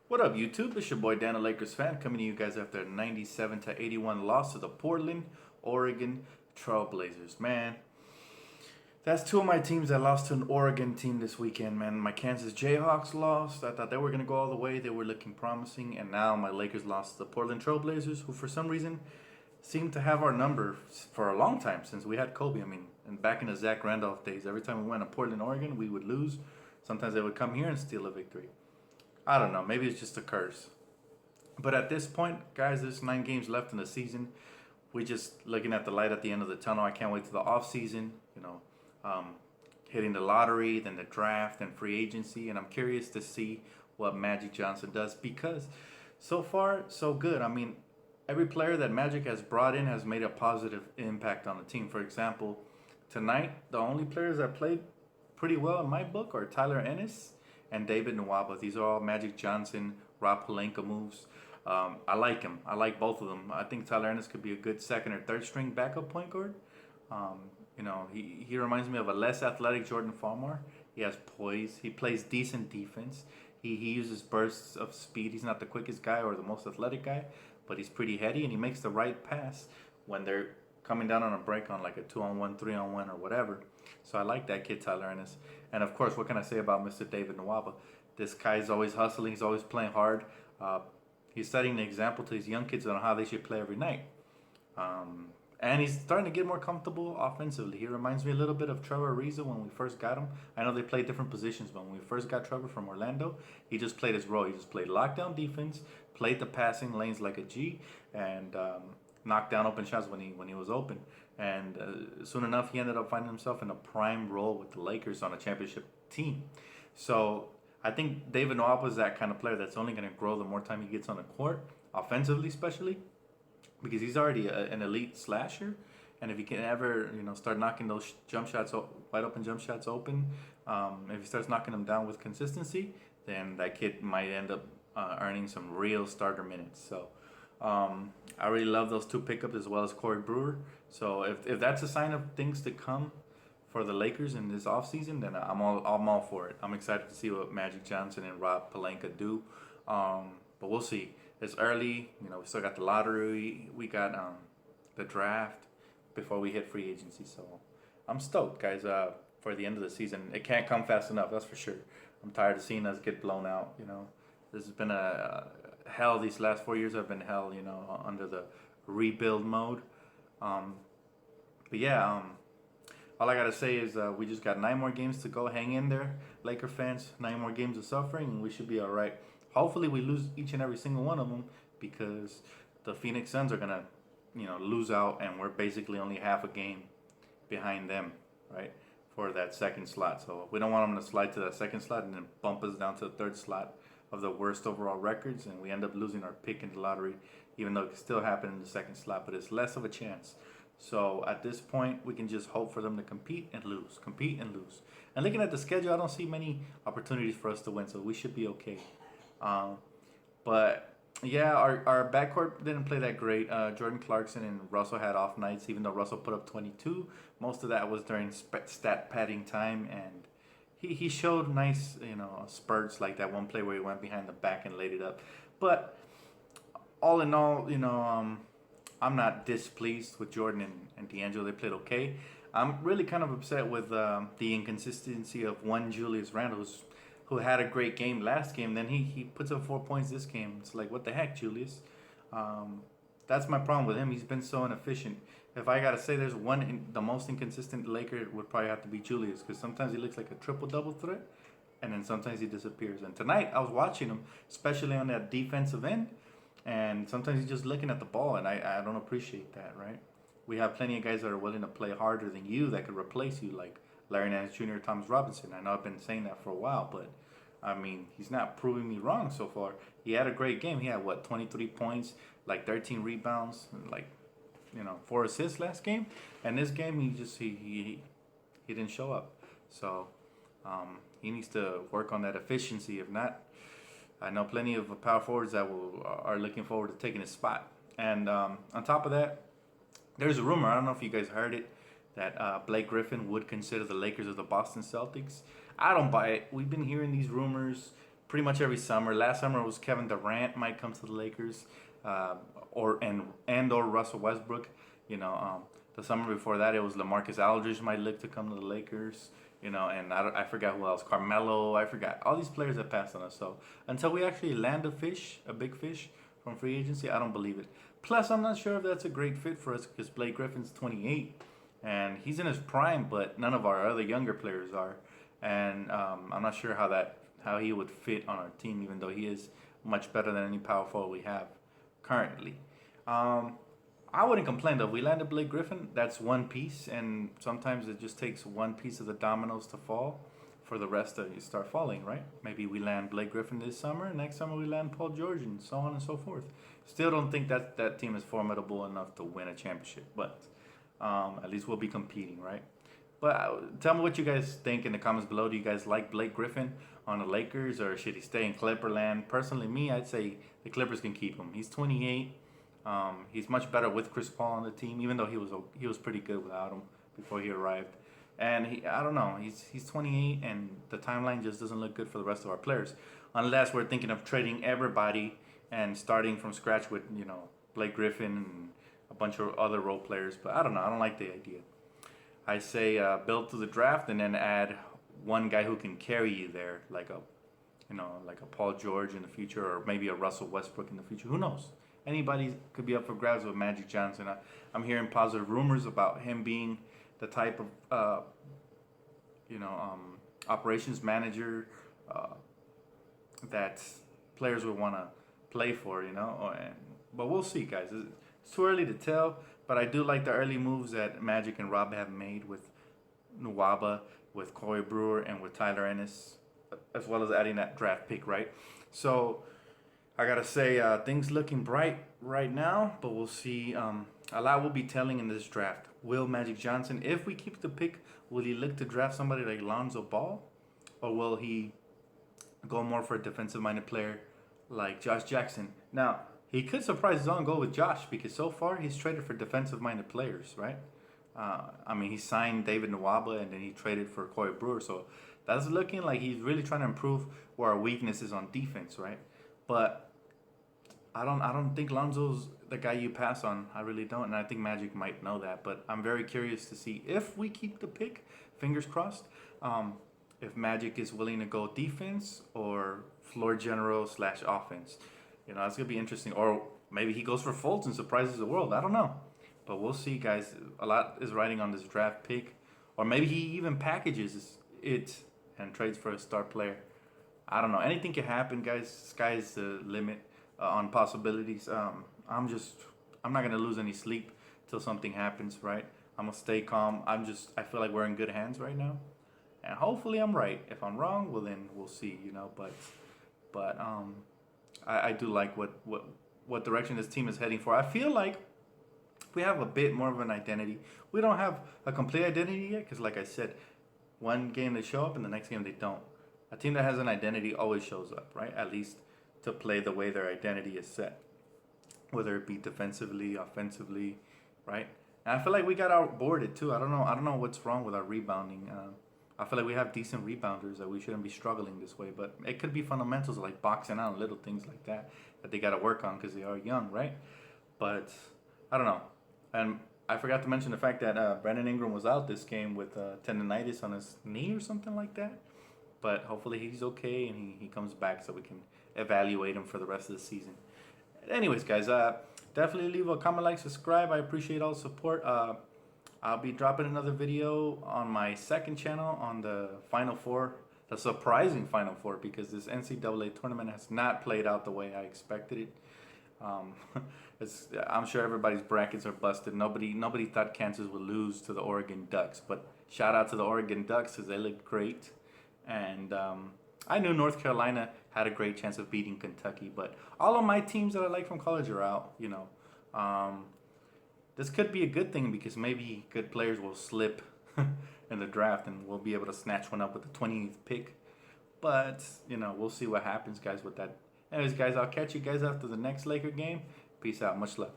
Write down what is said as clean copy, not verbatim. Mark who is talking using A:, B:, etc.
A: What up, YouTube? It's your boy Dan, a Lakers fan, coming to you guys after a 97-81 loss to the Portland, Oregon Trailblazers. Man, that's two of my teams that lost to an Oregon team this weekend, man. My Kansas Jayhawks lost. I thought they were going to go all the way. They were looking promising. And now my Lakers lost to the Portland Trailblazers, who for some reason seem to have our number for a long time since we had Kobe. I mean, and back in the Zach Randolph days, every time we went to Portland, Oregon, we would lose. Sometimes they would come here and steal a victory. I don't know. Maybe it's just a curse. But at this point, guys, there's 9 games left in the season. We just looking at the light at the end of the tunnel. I can't wait to the off season. Um, hitting the lottery, then the draft, and free agency. And I'm curious to see what Magic Johnson does because so far so good. I mean, every player that Magic has brought in has made a positive impact on the team. For example, tonight the only players that played pretty well in my book are Tyler Ennis and David Nwaba. These are all Magic Johnson, Rob Pelinka moves. I like him. I like both of them. I think Tyler Ennis could be a good second or third string backup point guard. Um, he reminds me of a less athletic Jordan Farmar. He has poise. He plays decent defense. He uses bursts of speed. He's not the quickest guy or the most athletic guy, but he's pretty heady and he makes the right pass when they're coming down on a break on like a 2-on-1, 3-on-1 or whatever. So I like that kid, Tyler Ennis. And of course, what can I say about Mr. David Nwaba? This guy's always hustling. He's always playing hard. He's setting an example to his young kids on how they should play every night. And he's starting to get more comfortable offensively. He reminds me a little bit of Trevor Ariza when we first got him. I know they played different positions, but when we first got Trevor from Orlando, he just played his role. He just played lockdown defense, played the passing lanes like a G, and knocked down open shots when he was open. And soon enough, he ended up finding himself in a prime role with the Lakers on a championship team. So I think David Nwaba is that kind of player that's only going to grow the more time he gets on the court, offensively especially, because he's already an elite slasher. And if he can ever, start knocking those jump shots, wide open jump shots open, if he starts knocking them down with consistency, then that kid might end up earning some real starter minutes. So I really love those two pickups as well as Corey Brewer. So if that's a sign of things to come for the Lakers in this offseason, then I'm all for it. I'm excited to see what Magic Johnson and Rob Pelinka do. But we'll see. It's early. We still got the lottery. We got the draft before we hit free agency. So I'm stoked, guys, for the end of the season. It can't come fast enough, that's for sure. I'm tired of seeing us get blown out. This has been a hell. These last 4 years have been hell, under the rebuild mode. But yeah, all I gotta say is we just got 9 more games to go. Hang in there, Laker fans. 9 more games of suffering, and we should be all right. Hopefully, we lose each and every single one of them because the Phoenix Suns are gonna, lose out, and we're basically only half a game behind them, right, for that second slot. So we don't want them to slide to that second slot and then bump us down to the third slot of the worst overall records, and we end up losing our pick in the lottery, even though it could still happen in the second slot, but it's less of a chance. So at this point, we can just hope for them to compete and lose. And looking at the schedule, I don't see many opportunities for us to win, so we should be okay. But yeah, our backcourt didn't play that great. Jordan Clarkson and Russell had off nights, even though Russell put up 22. Most of that was during stat padding time, and he showed nice, spurts like that one play where he went behind the back and laid it up. But all in all, I'm not displeased with Jordan and D'Angelo. They played okay. I'm really kind of upset with the inconsistency of one Julius Randle, who had a great game last game. Then he puts up 4 points this game. It's like, what the heck, Julius? That's my problem with him. He's been so inefficient. If I gotta say, there's the most inconsistent Laker would probably have to be Julius, because sometimes he looks like a triple-double threat, and then sometimes he disappears. And tonight I was watching him, especially on that defensive end, and sometimes he's just looking at the ball, and I don't appreciate that, right? We have plenty of guys that are willing to play harder than you that could replace you, like Larry Nance Jr., Thomas Robinson. I know I've been saying that for a while, but I mean, he's not proving me wrong so far. He had a great game. He had 23 points, like 13 rebounds, like 4 assists last game. And this game, he didn't show up. So he needs to work on that efficiency. If not, I know plenty of power forwards that are looking forward to taking his spot. And on top of that, there's a rumor. I don't know if you guys heard it, that Blake Griffin would consider the Lakers of the Boston Celtics. I don't buy it. We've been hearing these rumors pretty much every summer. Last summer it was Kevin Durant might come to the Lakers, or Russell Westbrook. You know, the summer before that it was LaMarcus Aldridge might look to come to the Lakers. You know, and I forgot who else. Carmelo. I forgot all these players that passed on us. So until we actually land a big fish from free agency, I don't believe it. Plus, I'm not sure if that's a great fit for us because Blake Griffin's 28 and he's in his prime, but none of our other younger players are. And I'm not sure how he would fit on our team, even though he is much better than any power forward we have currently. I wouldn't complain though. If we landed Blake Griffin, that's one piece, and sometimes it just takes one piece of the dominoes to fall for the rest to start falling, right? Maybe we land Blake Griffin this summer, next summer we land Paul George, and so on and so forth. Still don't think that team is formidable enough to win a championship, but at least we'll be competing, right? But tell me what you guys think in the comments below. Do you guys like Blake Griffin on the Lakers, or should he stay in Clipperland? Personally, me, I'd say the Clippers can keep him. He's 28. He's much better with Chris Paul on the team, even though he was pretty good without him before he arrived. And I don't know, he's 28, and the timeline just doesn't look good for the rest of our players, unless we're thinking of trading everybody and starting from scratch with Blake Griffin and a bunch of other role players. But I don't know, I don't like the idea. I say build to the draft and then add one guy who can carry you there, like a Paul George in the future, or maybe a Russell Westbrook in the future. Who knows? Anybody could be up for grabs with Magic Johnson. I'm hearing positive rumors about him being the type of operations manager that players would want to play for. But we'll see, guys. It's too early to tell. But I do like the early moves that Magic and Rob have made with Nwaba, with Corey Brewer, and with Tyler Ennis, as well as adding that draft pick, right? So I gotta say, things looking bright right now, but we'll see. A lot will be telling in this draft. Will Magic Johnson, if we keep the pick, will he look to draft somebody like Lonzo Ball, or will he go more for a defensive-minded player like Josh Jackson? Now, he could surprise his own, go with Josh, because so far he's traded for defensive-minded players, right? He signed David Nwaba, and then he traded for Corey Brewer, so that's looking like he's really trying to improve where our weakness is on defense, right? But I don't think Lonzo's the guy you pass on. I really don't, and I think Magic might know that. But I'm very curious to see if we keep the pick, fingers crossed, if Magic is willing to go defense or floor general / offense. That's gonna be interesting. Or maybe he goes for Fultz and surprises the world. I don't know, but we'll see, guys. A lot is riding on this draft pick, or maybe he even packages it and trades for a star player. I don't know. Anything can happen, guys. Sky's the limit on possibilities. I'm not gonna lose any sleep till something happens, right? I'm gonna stay calm. I feel like we're in good hands right now, and hopefully I'm right. If I'm wrong, well then we'll see, But I do like what direction this team is heading for. I feel like we have a bit more of an identity. We don't have a complete identity yet, because like I said, one game they show up and the next game they don't. A team that has an identity always shows up, right? At least to play the way their identity is set, whether it be defensively, offensively, right? And I feel like we got outboarded too. I don't know what's wrong with our rebounding. I feel like we have decent rebounders, that we shouldn't be struggling this way. But it could be fundamentals like boxing out, little things like that they got to work on because they are young, right? But I don't know. And I forgot to mention the fact that Brandon Ingram was out this game with tendonitis on his knee or something like that. But hopefully he's okay and he comes back so we can evaluate him for the rest of the season. Anyways, guys, definitely leave a comment, like, subscribe. I appreciate all the support. I'll be dropping another video on my second channel on the Final Four, the surprising Final Four, because this NCAA tournament has not played out the way I expected it. I'm sure everybody's brackets are busted. Nobody thought Kansas would lose to the Oregon Ducks, but shout out to the Oregon Ducks because they look great. And I knew North Carolina had a great chance of beating Kentucky, but all of my teams that I like from college are out. This could be a good thing because maybe good players will slip in the draft and we'll be able to snatch one up with the 20th pick. But, we'll see what happens, guys, with that. Anyways, guys, I'll catch you guys after the next Laker game. Peace out. Much love.